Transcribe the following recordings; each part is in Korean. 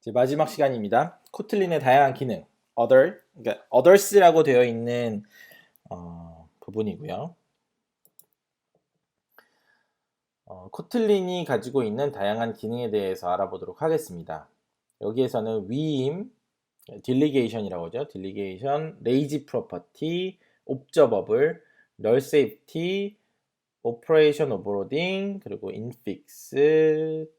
이제 마지막 시간입니다. 코틀린의 다양한 기능, 그러니까 others라고 되어 있는 부분이고요. 코틀린이 가지고 있는 다양한 기능에 대해서 알아보도록 하겠습니다. 여기에서는 위임, 딜리게이션이라고 하죠. 딜리게이션, 레이지 프로퍼티, 옵저버블, 널 세이프티, 오퍼레이션 오버로딩, 그리고 인픽스,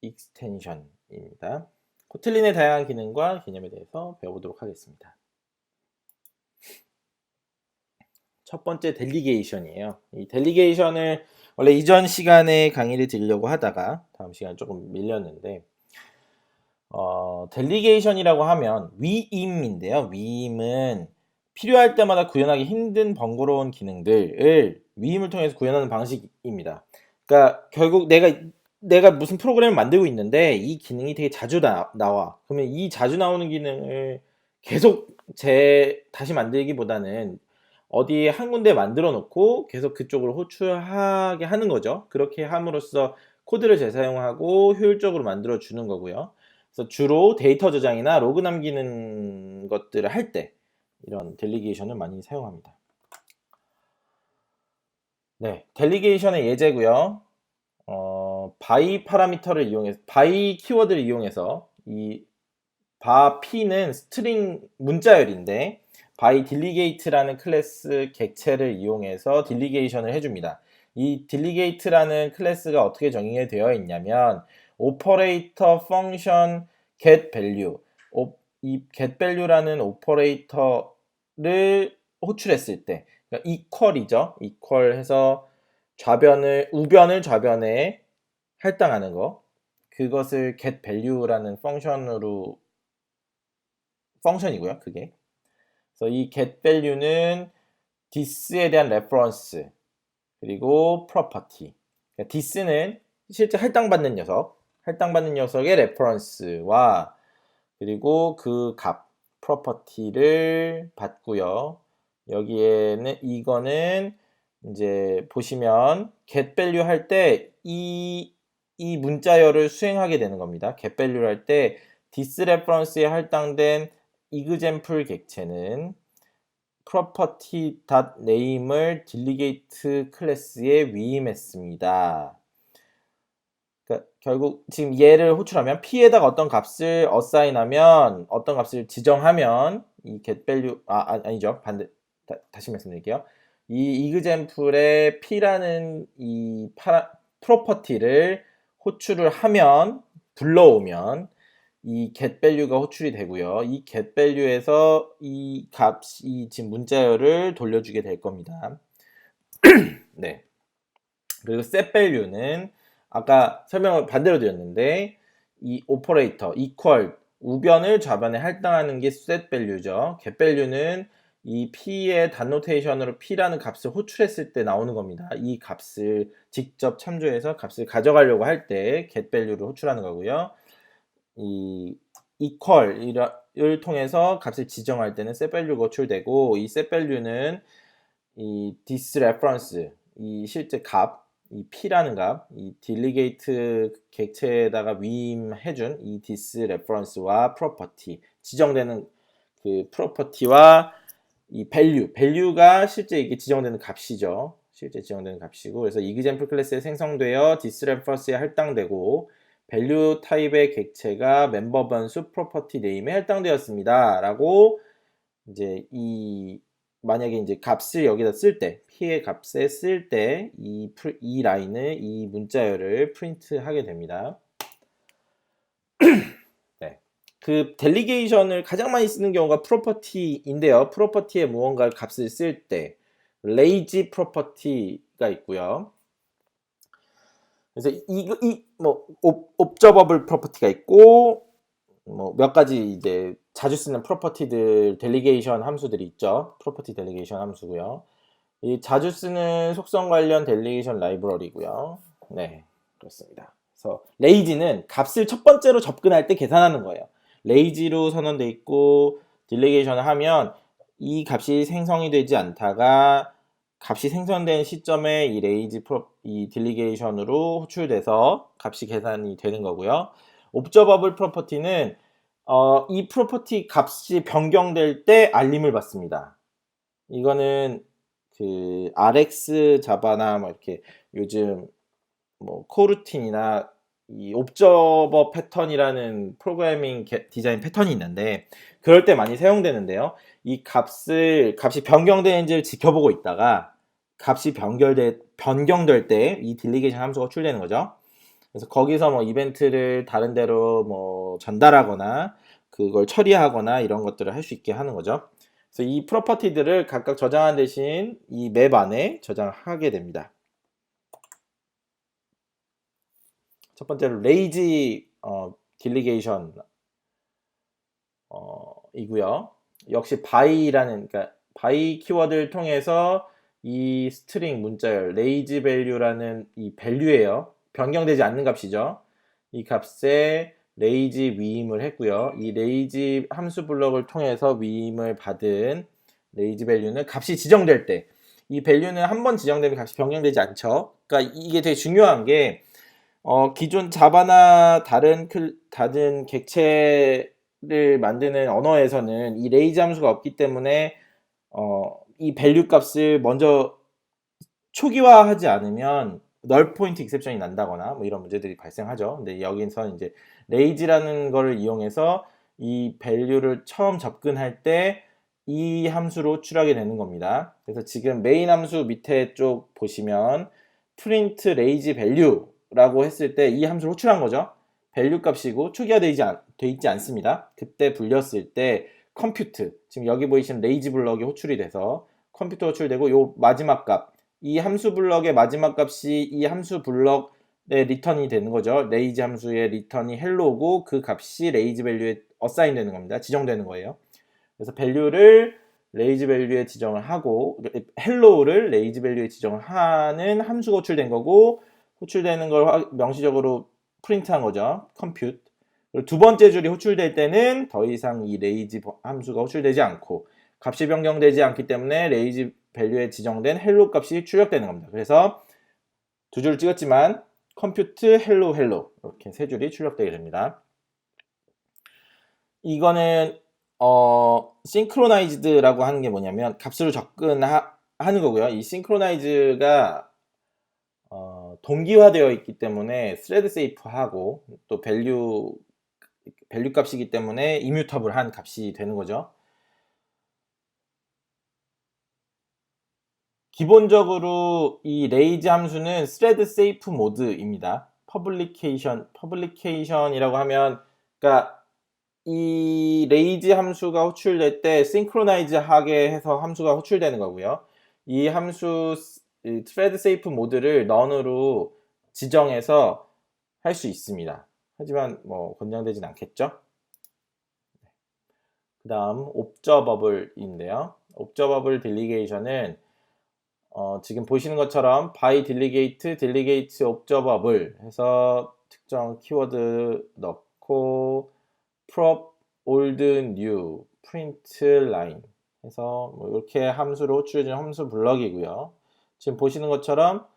익스텐션입니다. 코틀린의 다양한 기능과 개념에 대해서 배워보도록 하겠습니다. 첫 번째 델리게이션이에요. 이 델리게이션을 원래 이전 시간에 강의를 드리려고 하다가 다음 시간 조금 밀렸는데 델리게이션이라고 하면 위임인데요. 위임은 필요할 때마다 구현하기 힘든 번거로운 기능들을 위임을 통해서 구현하는 방식입니다. 그러니까 결국 내가 무슨 프로그램을 만들고 있는데 이 기능이 되게 자주 나와. 그러면 이 자주 나오는 기능을 계속 다시 만들기보다는 어디에 한 군데 만들어 놓고 계속 그쪽으로 호출하게 하는 거죠. 그렇게 함으로써 코드를 재사용하고 효율적으로 만들어 주는 거고요. 그래서 주로 데이터 저장이나 로그 남기는 것들을 할 때 이런 델리게이션을 많이 사용합니다. 네, 델리게이션의 예제고요. 바이 파라미터를 이용해서 바이 키워드를 이용해서 이 바 p는 스트링 문자열인데 바이 딜리게이트라는 클래스 객체를 이용해서 딜리게이션을 해줍니다. 이 딜리게이트라는 클래스가 어떻게 정의되어 있냐면 오퍼레이터 펑션 getValue 이 getValue라는 오퍼레이터를 호출했을 때 그러니까 equal이죠. equal해서 우변을 좌변에 할당하는 거 그것을 getValue라는 펑션이고요. 그게 그래서 이 getValue는 this에 대한 레퍼런스 그리고 property 그러니까 this는 실제 할당받는 녀석의 레퍼런스와 그리고 그 값 property를 받고요. 여기에는 이거는 이제 보시면 getValue 할 때 이 문자열을 수행하게 되는 겁니다. getValue 할 때 this레퍼런스에 할당된 example 객체는 property.name을 딜리게이트 클래스에 위임했습니다. 그러니까 결국 지금 얘를 호출하면 p에다가 어떤 값을 어사인하면 어떤 값을 지정하면 이 getValue 아니죠. 다시 말씀드릴게요. 이 example에 p라는 이 프로퍼티를 호출을 하면 불러오면 이 getValue가 호출이 되고요. 이 getValue에서 이 지금 문자열을 돌려주게 될 겁니다. 네. 그리고 setValue는 아까 설명을 반대로 드렸는데 이 오퍼레이터 equal 우변을 좌변에 할당하는 게 setValue죠. getValue는 이 p의 단노테이션으로 p라는 값을 호출했을 때 나오는 겁니다. 이 값을 직접 참조해서 값을 가져가려고 할 때 getValue를 호출하는 거고요. 이 equal을 통해서 값을 지정할 때는 setValue가 호출되고 이 setValue는 이 thisreference 이 실제 값, 이 p라는 값, 이 딜리게이트 객체에다가 위임해준 이 thisreference와 property 지정되는 그 property와 이 value가 실제 이게 지정되는 값이죠. 실제 지정되는 값이고 그래서 example 클래스에 생성되어 thisreference에 할당되고 value 타입의 객체가 멤버 변수 property name에 할당되었습니다. 라고 이제 만약에 이제 값을 여기다 쓸 때, p의 값에 쓸 때 이 라인을 이 문자열을 프린트하게 됩니다. 네. 그 델리게이션을 가장 많이 쓰는 경우가 프로퍼티인데요. 프로퍼티에 무언가를 값을 쓸 때 레이지 프로퍼티가 있고요. 그래서 옵저버블 프로퍼티가 있고 몇 가지 이제 자주 쓰는 프로퍼티들 델리게이션 함수들이 있죠. 프로퍼티 델리게이션 함수고요. 이 자주 쓰는 속성 관련 델리게이션 라이브러리고요. 네, 그렇습니다. 그래서 레이지는 값을 첫 번째로 접근할 때 계산하는 거예요. 레이지로 선언돼 있고 딜리게이션을 하면 이 값이 생성이 되지 않다가 값이 생성된 시점에 이 딜리게이션으로 호출돼서 값이 계산이 되는 거고요. 옵저버블 프로퍼티는 이 프로퍼티 값이 변경될 때 알림을 받습니다. 이거는 그 RX 자바나 뭐 이렇게 요즘 뭐 코루틴이나 이 옵저버 패턴이라는 프로그래밍 디자인 패턴이 있는데 그럴 때 많이 사용되는데요. 이 값이 변경되는지를 지켜보고 있다가 값이 변경될 때 이 딜리게이션 함수가 호출되는 거죠. 그래서 거기서 뭐 이벤트를 다른 데로 뭐 전달하거나 그걸 처리하거나 이런 것들을 할 수 있게 하는 거죠. 그래서 이 프로퍼티들을 각각 저장한 대신 이 맵 안에 저장하게 됩니다. 첫 번째로 레이지 딜리게이션 이고요. 역시 by라는 그러니까 by 키워드를 통해서 이 스트링 문자열 레이지 밸류라는 이 밸류예요. 변경되지 않는 값이죠. 이 값에 레이지 위임을 했고요. 이 레이지 함수 블럭을 통해서 위임을 받은 레이지 밸류는 값이 지정될 때 이 밸류는 한 번 지정되면 값이 변경되지 않죠. 그러니까 이게 되게 중요한 게 기존 자바나 다른 객체를 만드는 언어에서는 이 레이지 함수가 없기 때문에 이 밸류 값을 먼저 초기화하지 않으면 널 포인트 익셉션이 난다거나 뭐 이런 문제들이 발생하죠. 근데 여기서 이제 레이지라는 거를 이용해서 이 밸류를 처음 접근할 때 이 함수로 호출하게 되는 겁니다. 그래서 지금 메인 함수 밑에 쪽 보시면 print raise value라고 했을 때 이 함수를 호출한 거죠. 밸류 값이고 초기화되어 있지 않습니다. 그때 불렸을 때 compute, 지금 여기 보이시는 raise 블럭이 호출이 돼서 컴퓨터 호출되고 요 마지막 값, 이 함수 블럭의 마지막 값이 이 함수 블럭의 리턴이 되는 거죠. 레이지 함수의 리턴이 헬로고 그 값이 레이지 밸류에 어사인 되는 겁니다. 지정되는 거예요. 그래서 밸류를 레이지 밸류에 지정을 하고 헬로우를 레이지 밸류에 지정을 하는 함수가 호출된 거고 호출되는 걸 명시적으로 프린트한 거죠. compute. 그리고 두 번째 줄이 호출될 때는 더 이상 이 레이지 함수가 호출되지 않고 값이 변경되지 않기 때문에 레이지 밸류에 지정된 헬로 값이 출력되는 겁니다. 그래서 두 줄을 찍었지만 compute hello hello 이렇게 세 줄이 출력되게 됩니다. 이거는 synchronized라고 하는 게 뭐냐면 값으로 접근하는 거고요. 이 synchronize가 동기화되어 있기 때문에 thread safe하고 또 밸류 값이기 때문에 immutable한 값이 되는 거죠. 기본적으로 이 레이지 함수는 thread safe 모드입니다. publication이라고 하면 그러니까 이 레이지 함수가 호출될 때 synchronize 하게 해서 함수가 호출되는 거고요. 이 함수 thread safe 모드를 none으로 지정해서 할 수 있습니다. 하지만 뭐 권장되진 않겠죠. 그 다음 observable인데요. observable delegation은 지금 보시는 것처럼 by delegate observable 해서 특정 키워드 넣고 prop old new print line 해서 뭐 이렇게 함수로 호출해준 함수 블럭이고요. 지금 보시는 것처럼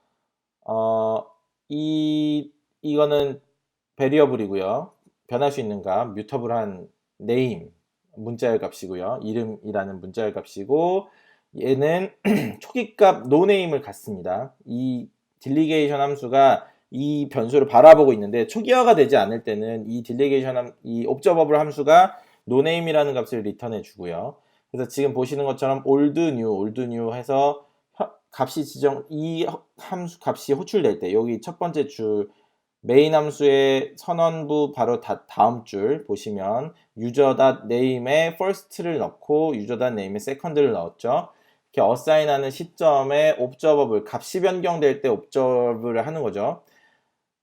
이거는 베리어블이고요. 변할 수 있는 값, 뮤터블한 name 문자열 값이고요. 이름이라는 문자열 값이고 얘는 초기값 noname을 갖습니다. 이 딜리게이션 함수가 이 변수를 바라보고 있는데 초기화가 되지 않을 때는 이 딜리게이션 이 observable 함수가 noname이라는 값을 리턴해 주고요. 그래서 지금 보시는 것처럼 old new 해서 이 함수 값이 호출될 때 여기 첫 번째 줄 메인 함수의 선언부 바로 다음 줄 보시면 user.name에 first를 넣고 user.name에 second를 넣었죠. 이렇게 어사인하는 시점에 observable 값이 변경될 때 observe를 하는 거죠.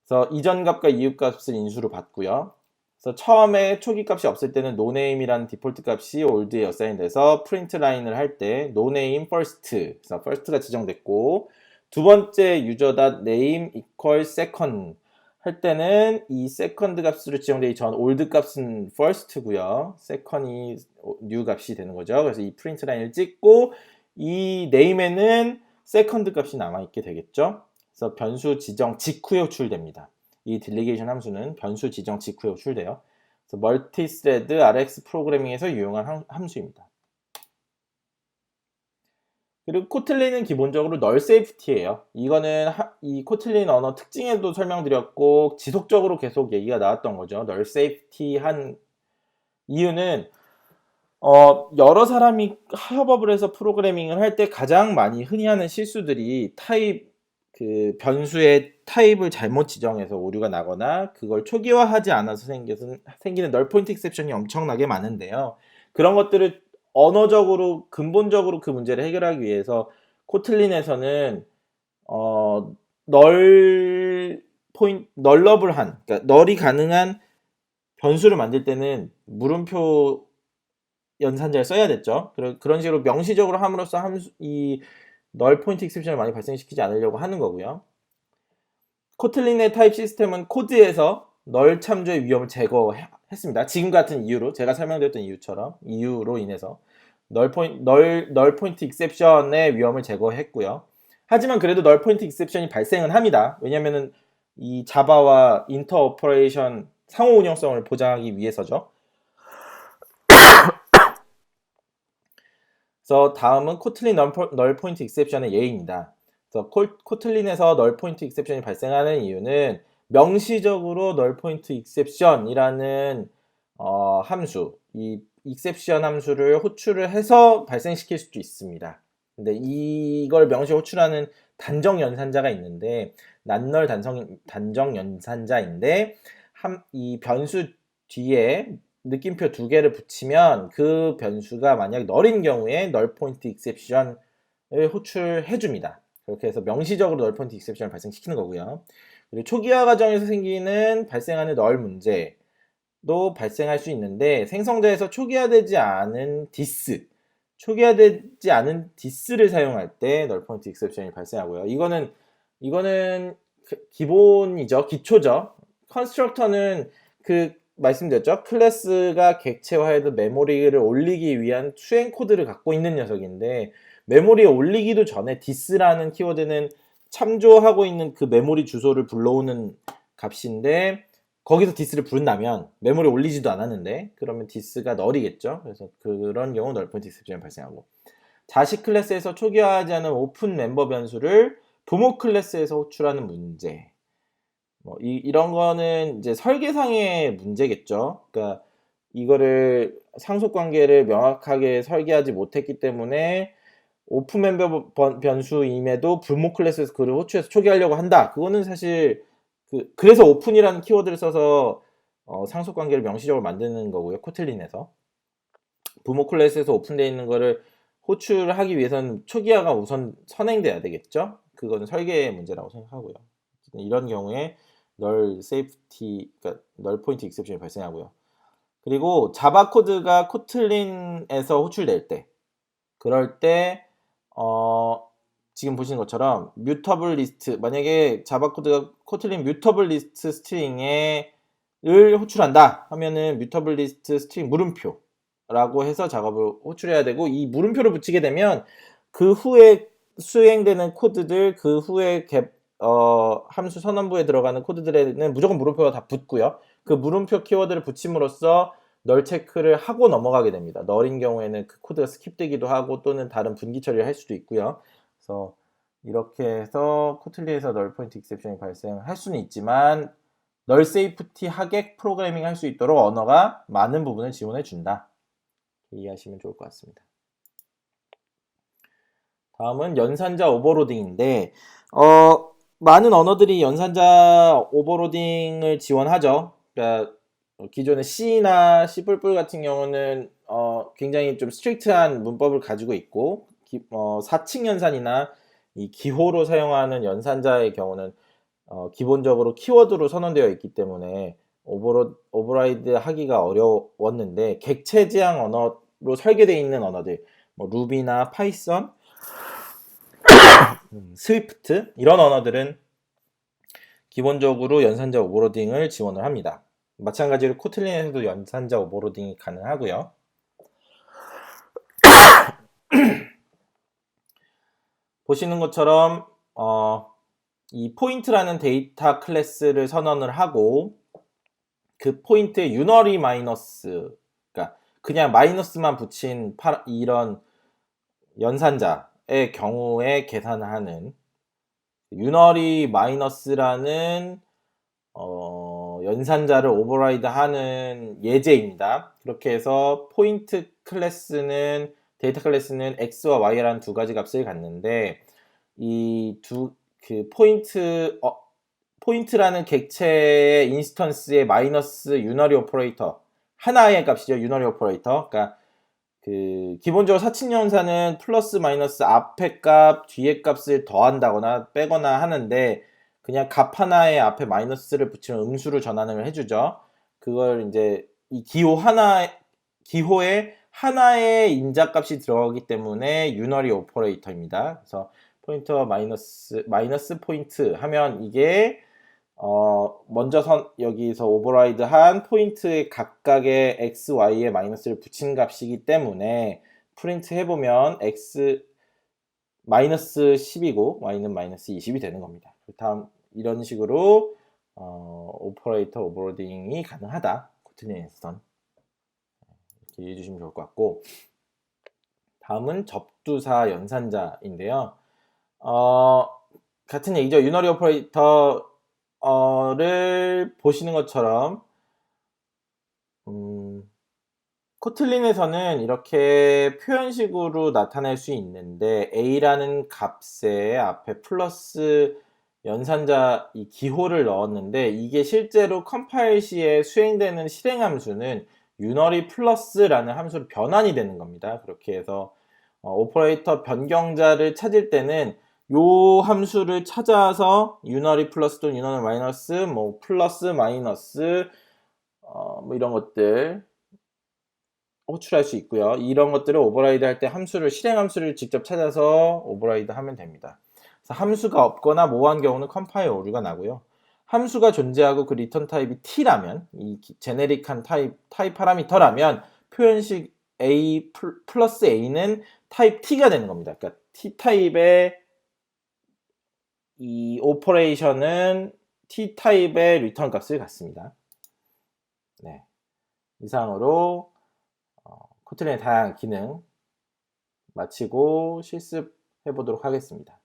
그래서 이전 값과 이후 값을 인수로 받고요. 그래서 처음에 초기 값이 없을 때는 noname이라는 디폴트 값이 old에 어사인돼서 print 라인을 할 때 noname first, 그래서 first가 지정됐고 두 번째 user.name equals second 할 때는 이 second 값으로 지정되기 전 old 값은 first고요. second이 new 값이 되는 거죠. 그래서 이 print 라인을 찍고 이 name에는 second 값이 남아있게 되겠죠. 그래서 변수 지정 직후에 호출됩니다. 이 딜리게이션 함수는 변수 지정 직후에 호출돼요. 멀티스레드 RX 프로그래밍에서 유용한 함수입니다. 그리고 코틀린은 기본적으로 널 세이프티예요. 이거는 이 코틀린 언어 특징에도 설명드렸고 지속적으로 계속 얘기가 나왔던 거죠. 널 세이프티 한 이유는 여러 사람이 협업을 해서 프로그래밍을 할 때 가장 많이 흔히 하는 실수들이 변수의 타입을 잘못 지정해서 오류가 나거나 그걸 초기화하지 않아서 생기는 널 포인트 익셉션이 엄청나게 많은데요. 그런 것들을 언어적으로 근본적으로 그 문제를 해결하기 위해서 코틀린에서는 널러블한, 그러니까 널이 가능한 변수를 만들 때는 물음표 연산자를 써야 됐죠. 그런 식으로 명시적으로 함으로써 이 널 포인트 익셉션을 많이 발생시키지 않으려고 하는 거고요. 코틀린의 타입 시스템은 코드에서 널 참조의 위험을 제거했습니다. 지금 같은 이유로, 제가 설명드렸던 이유로 인해서 널 포인트 익셉션의 위험을 제거했고요. 하지만 그래도 널 포인트 익셉션이 발생은 합니다. 왜냐면은 이 자바와 인터오퍼레이션 상호 운영성을 보장하기 위해서죠. 그래서 다음은 코틀린 널 포인트 익셉션의 예입니다. 그래서 코틀린에서 널 포인트 익셉션이 발생하는 이유는 명시적으로 널 포인트 익셉션이라는 함수, 이 익셉션 함수를 호출을 해서 발생시킬 수도 있습니다. 근데 이걸 명시 호출하는 단정 연산자가 있는데 난널 단정 연산자인데 이 변수 뒤에 느낌표 2개를 붙이면 그 변수가 만약 널인 경우에 널 포인트 익셉션을 호출해 줍니다. 그렇게 해서 명시적으로 널 포인트 익셉션을 발생시키는 거고요. 그리고 초기화 과정에서 발생하는 널 문제도 발생할 수 있는데 생성자에서 초기화되지 않은 디스를 사용할 때 널 포인트 익셉션이 발생하고요. 이거는 기본이죠. 기초죠. 컨스트럭터는 말씀드렸죠. 클래스가 객체화해도 메모리를 올리기 위한 수행 코드를 갖고 있는 녀석인데 메모리에 올리기도 전에 디스라는 키워드는 참조하고 있는 그 메모리 주소를 불러오는 값인데 거기서 디스를 부른다면 메모리에 올리지도 않았는데 그러면 디스가 널이겠죠. 그래서 그런 경우 널 포인트 익셉션이 발생하고 자식 클래스에서 초기화하지 않은 오픈 멤버 변수를 부모 클래스에서 호출하는 문제. 이런 거는 이제 설계상의 문제겠죠. 그러니까 이거를 상속 관계를 명확하게 설계하지 못했기 때문에 오픈 멤버 변수임에도 부모 클래스에서 그를 호출해서 초기화하려고 한다. 그거는 사실 그래서 오픈이라는 키워드를 써서 상속 관계를 명시적으로 만드는 거고요. 코틀린에서 부모 클래스에서 오픈되어 있는 거를 호출하기 위해서는 초기화가 우선 선행돼야 되겠죠. 그거는 설계의 문제라고 생각하고요. 이런 경우에 그러니까 널 포인트 익셉션이 발생하고요. 그리고 자바 코드가 코틀린에서 호출될 때, 그럴 때 지금 보시는 것처럼 뮤터블 리스트, 만약에 자바 코드가 코틀린 뮤터블 리스트 스트링을 호출한다 하면은 뮤터블 리스트 스트링 물음표라고 해서 작업을 호출해야 되고, 이 물음표를 붙이게 되면 그 후에 수행되는 코드들, 그 후에 함수 선언부에 들어가는 코드들에는 무조건 물음표가 다 붙고요. 그 물음표 키워드를 붙임으로써 널 체크를 하고 넘어가게 됩니다. 널인 경우에는 그 코드가 스킵되기도 하고 또는 다른 분기 처리를 할 수도 있고요. 그래서 이렇게 해서 코틀린에서 널 포인트 익셉션이 발생할 수는 있지만 널 세이프티 하객 프로그래밍 할 수 있도록 언어가 많은 부분을 지원해 준다. 이해하시면 좋을 것 같습니다. 다음은 연산자 오버로딩인데 많은 언어들이 연산자 오버로딩을 지원하죠. 그러니까 기존의 C나 C++ 같은 경우는 굉장히 좀 스트릭트한 문법을 가지고 있고 4층 연산이나 이 기호로 사용하는 연산자의 경우는 기본적으로 키워드로 선언되어 있기 때문에 오버라이드 하기가 어려웠는데 객체 지향 언어로 설계되어 있는 언어들 루비나 파이썬, 스위프트 이런 언어들은 기본적으로 연산자 오버로딩을 지원을 합니다. 마찬가지로 코틀린에서도 연산자 오버로딩이 가능하고요. 보시는 것처럼 이 포인트라는 데이터 클래스를 선언을 하고 그 포인트에 유너리 마이너스, 그러니까 그냥 마이너스만 붙인 이런 연산자의 경우에 계산하는 유너리 마이너스라는 연산자를 오버라이드하는 예제입니다. 그렇게 해서 포인트 클래스는 데이터 클래스는 x와 y라는 두 가지 값을 갖는데 이 포인트라는 객체의 인스턴스의 마이너스 유너리 오퍼레이터 하나의 값이죠. 유너리 오퍼레이터. 그러니까 기본적으로 사칙연산은 플러스 마이너스 앞에 값, 뒤에 값을 더한다거나 빼거나 하는데 그냥 값 하나에 앞에 마이너스를 붙이면 음수로 전환을 해주죠. 그걸 이제 이 기호에 하나의 인자값이 들어가기 때문에 유너리 오퍼레이터입니다. 그래서 포인트와 마이너스 포인트 하면 이게 먼저 여기서 오버라이드 한 포인트의 각각의 x, y에 마이너스를 붙인 값이기 때문에 프린트 해보면 x 마이너스 10이고 y는 마이너스 20이 되는 겁니다. 다음 이런 식으로 오퍼레이터 오버로딩이 가능하다. 코틀린에서는 이렇게 이해해 주시면 좋을 것 같고, 다음은 접두사 연산자인데요. 같은 얘기죠. 유너리 오퍼레이터를 보시는 것처럼 코틀린에서는 이렇게 표현식으로 나타낼 수 있는데 a라는 값에 앞에 플러스 연산자 이 기호를 넣었는데 이게 실제로 컴파일 시에 수행되는 실행함수는 유너리 플러스라는 함수로 변환이 되는 겁니다. 그렇게 해서 오퍼레이터 변경자를 찾을 때는 요 함수를 찾아서 유너리 플러스 또는 유너리 마이너스, 뭐 플러스 마이너스 뭐 이런 것들 호출할 수 있고요. 이런 것들을 오버라이드 할 때 실행함수를 직접 찾아서 오버라이드 하면 됩니다. 그래서 함수가 없거나 모호한 경우는 컴파일 오류가 나고요. 함수가 존재하고 그 리턴 타입이 t라면, 이 제네릭한 타입 파라미터라면 표현식 a 플러스 a는 타입 t가 되는 겁니다. 그러니까 t 타입의 이 오퍼레이션은 t 타입의 리턴 값을 갖습니다. 네. 이상으로 코틀린의 다양한 기능 마치고 실습해 보도록 하겠습니다.